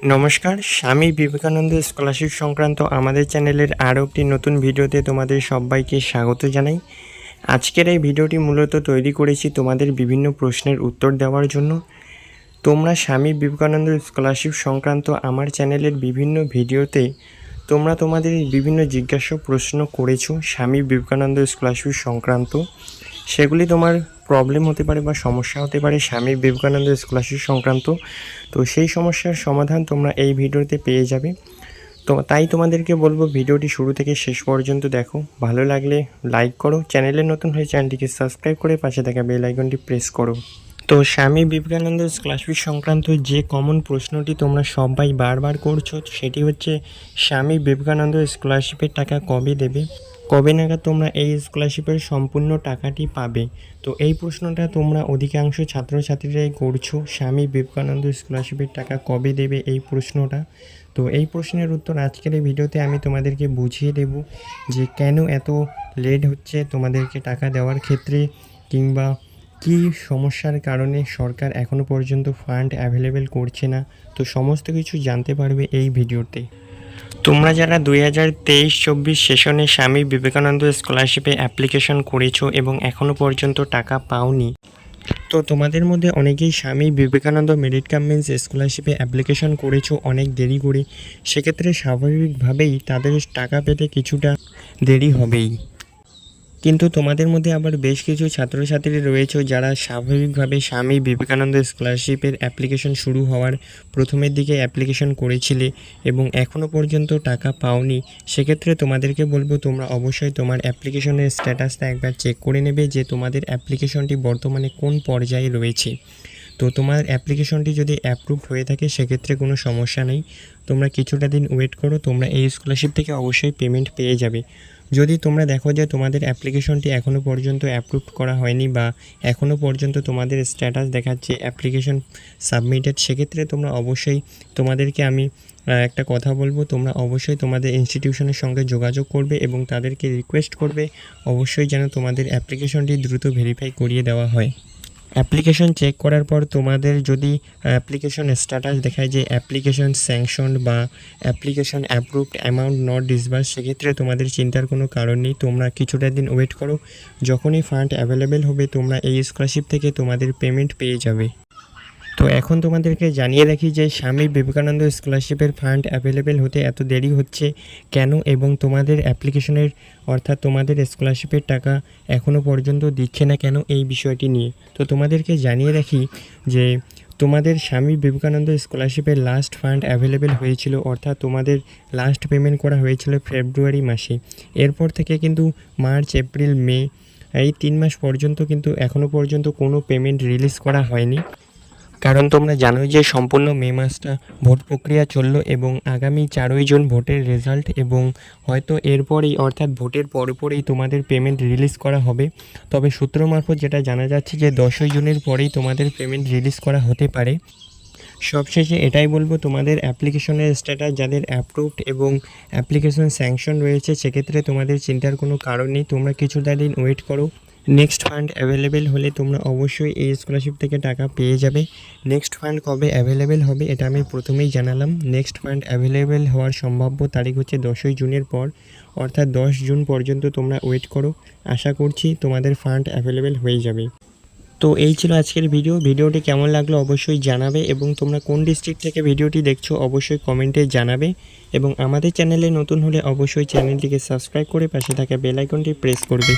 নমস্কার, স্বামী বিবেকানন্দ স্কলারশিপ সংক্রান্ত আমাদের চ্যানেলের আরও একটি নতুন ভিডিওতে তোমাদের সবাইকে স্বাগত জানাই। আজকের এই ভিডিওটি মূলত তৈরি করেছি তোমাদের বিভিন্ন প্রশ্নের উত্তর দেওয়ার জন্য। তোমরা স্বামী বিবেকানন্দ স্কলারশিপ সংক্রান্ত আমার চ্যানেলের বিভিন্ন ভিডিওতে তোমরা তোমাদের বিভিন্ন জিজ্ঞাসা প্রশ্ন করেছো স্বামী বিবেকানন্দ স্কলারশিপ সংক্রান্ত। সেগুলি তোমার প্রবলেম হতে পারে বা সমস্যা হতে পারে স্বামী বিবেকানন্দ স্কলারশিপ সংক্রান্ত। তো সেই সমস্যার সমাধান তোমরা এই ভিডিওতে পেয়ে যাবে। তো তাই তোমাদেরকে বলবো ভিডিওটি শুরু থেকে শেষ পর্যন্ত দেখো। ভালো লাগলে লাইক করো, চ্যানেলে নতুন হয়ে চ্যানেলটিকে সাবস্ক্রাইব করে পাশে থাকা বেল আইকনটি প্রেস করো। তো স্বামী বিবেকানন্দ স্কলারশিপ সংক্রান্ত যে কমন প্রশ্নটি তোমরা সবাই বারবার করছো সেটি হচ্ছে স্বামী বিবেকানন্দ স্কলারশিপের টাকা কবে দেবে, কবে নাগাদ তোমরা এই স্কলারশিপের সম্পূর্ণ টাকাটি পাবে। তো এই প্রশ্নটা তোমরা অধিকাংশ ছাত্রছাত্রীরাই করছো, স্বামী বিবেকানন্দ স্কলারশিপের টাকা কবে দেবে এই প্রশ্নটা। তো এই প্রশ্নের উত্তর আজকের এই ভিডিওতে আমি তোমাদেরকে বুঝিয়ে দেব যে কেন এত লেট হচ্ছে তোমাদেরকে টাকা দেওয়ার ক্ষেত্রে, কিংবা কী সমস্যার কারণে সরকার এখনও পর্যন্ত ফান্ড অ্যাভেলেবেল করছে না। তো সমস্ত কিছু জানতে পারবে এই ভিডিওতে। তোমরা যারা 2023-24 সেশনে স্বামী বিবেকানন্দ স্কলারশিপে অ্যাপ্লিকেশন করেছো এবং এখনও পর্যন্ত টাকা পাওনি, তো তোমাদের মধ্যে অনেকেই Swami Vivekananda merit cum means স্কলারশিপে অ্যাপ্লিকেশন করেছো অনেক দেরি করে। সেক্ষেত্রে স্বাভাবিকভাবেই তাদের টাকা পেতে কিছুটা দেরি হবেই। কিন্তু তোমাদের মধ্যে আবার বেশ কিছু ছাত্রছাত্রী রয়েছে যারা স্বাভাবিকভাবে স্বামী বিবেকানন্দ স্কলারশিপের অ্যাপ্লিকেশন শুরু হওয়ার প্রথমের দিকে অ্যাপ্লিকেশন করেছিলে এবং এখনও পর্যন্ত টাকা পাওনি। সেক্ষেত্রে তোমাদেরকে বলবো তোমরা অবশ্যই তোমার অ্যাপ্লিকেশনের স্ট্যাটাসটা একবার চেক করে নেবে যে তোমাদের অ্যাপ্লিকেশনটি বর্তমানে কোন পর্যায়ে রয়েছে। তো তোমার অ্যাপ্লিকেশনটি যদি অ্যাপ্রুভড হয়ে থাকে সেক্ষেত্রে কোনো সমস্যা নেই, তোমরা কিছুটা দিন ওয়েট করো, তোমরা এই স্কলারশিপ থেকে অবশ্যই পেমেন্ট পেয়ে যাবে। যদি তোমরা দেখো যে তোমাদের অ্যাপ্লিকেশনটি এখনও পর্যন্ত অ্যাপ্রুভ করা হয়নি বা এখনও পর্যন্ত তোমাদের স্ট্যাটাস দেখাচ্ছে অ্যাপ্লিকেশন সাবমিটেড, সেক্ষেত্রে তোমরা অবশ্যই তোমাদেরকে আমি একটা কথা বলবো, তোমরা অবশ্যই তোমাদের ইনস্টিটিউশনের সঙ্গে যোগাযোগ করবে এবং তাদেরকে রিকোয়েস্ট করবে অবশ্যই যেন তোমাদের অ্যাপ্লিকেশনটি দ্রুত ভেরিফাই করিয়ে দেওয়া হয়। অ্যাপ্লিকেশন চেক করার পর তোমাদের যদি অ্যাপ্লিকেশন স্ট্যাটাস দেখায় যে অ্যাপ্লিকেশন স্যাংশনড বা application approved amount not disburse, সেক্ষেত্রে তোমাদের চিন্তার কোনো কারণ নেই, তোমরা কিছুটা দিন ওয়েট করো। যখনই ফান্ড অ্যাভেলেবেল হবে তোমরা এই স্কলারশিপ থেকে তোমাদের পেমেন্ট পেয়ে যাবে। তো এখন তোমাদেরকে জানিয়ে রাখি যে স্বামী বিবেকানন্দ স্কলারশিপের ফান্ড অ্যাভেলেবেল হতে এত দেরি হচ্ছে কেন এবং তোমাদের অ্যাপ্লিকেশনের অর্থাৎ তোমাদের স্কলারশিপের টাকা এখনও পর্যন্ত দিচ্ছে না কেন, এই বিষয়টি নিয়ে। তো তোমাদেরকে জানিয়ে রাখি যে তোমাদের স্বামী বিবেকানন্দ স্কলারশিপের লাস্ট ফান্ড অ্যাভেলেবেল হয়েছিল, অর্থাৎ তোমাদের লাস্ট পেমেন্ট করা হয়েছিল ফেব্রুয়ারি মাসে। এরপর থেকে কিন্তু মার্চ, এপ্রিল, মে এই 3 মাস পর্যন্ত কিন্তু এখনও পর্যন্ত কোনো পেমেন্ট রিলিজ করা হয়নি। কারণ তোমরা জানোই যে সম্পূর্ণ মে মাসটা ভোট প্রক্রিয়া চলল এবং আগামী 4ই জুন ভোটের রেজাল্ট, এবং হয়তো এরপরেই অর্থাৎ ভোটের পরপরেই তোমাদের পেমেন্ট রিলিজ করা হবে। তবে সূত্র মারফত যেটা জানা যাচ্ছে যে 10ই জুনের পরেই তোমাদের পেমেন্ট রিলিজ করা হতে পারে। সবশেষে এটাই বলবো, তোমাদের অ্যাপ্লিকেশনের স্ট্যাটাস যাদের অ্যাপ্রুভড এবং অ্যাপ্লিকেশন স্যাংশন রয়েছে সেক্ষেত্রে তোমাদের চিন্তার কোনো কারণ নেই, তোমরা কিছুটা দিন ওয়েট করো। নেক্সট ফান্ড অ্যাভেলেবেল হলে তোমরা অবশ্যই এই স্কলারশিপ থেকে টাকা পেয়ে যাবে। নেক্সট ফান্ড কবে অ্যাভেলেবেল হবে এটা আমি প্রথমেই জানালাম। নেক্সট ফান্ড অ্যাভেলেবেল হওয়ার সম্ভাব্য তারিখ হচ্ছে 10ই জুনের পর, অর্থাৎ 10 জুন পর্যন্ত তোমরা ওয়েট করো। আশা করছি তোমাদের ফান্ড অ্যাভেলেবেল হয়ে যাবে। তো এই ছিল আজকের ভিডিওটি কেমন লাগলো অবশ্যই জানাবে এবং তোমরা কোন ডিস্ট্রিক্ট থেকে ভিডিওটি দেখছো অবশ্যই কমেন্টে জানাবে এবং আমাদের চ্যানেলে নতুন হলে অবশ্যই চ্যানেলটিকে সাবস্ক্রাইব করে পাশে থাকা বেল আইকনটি প্রেস করবে।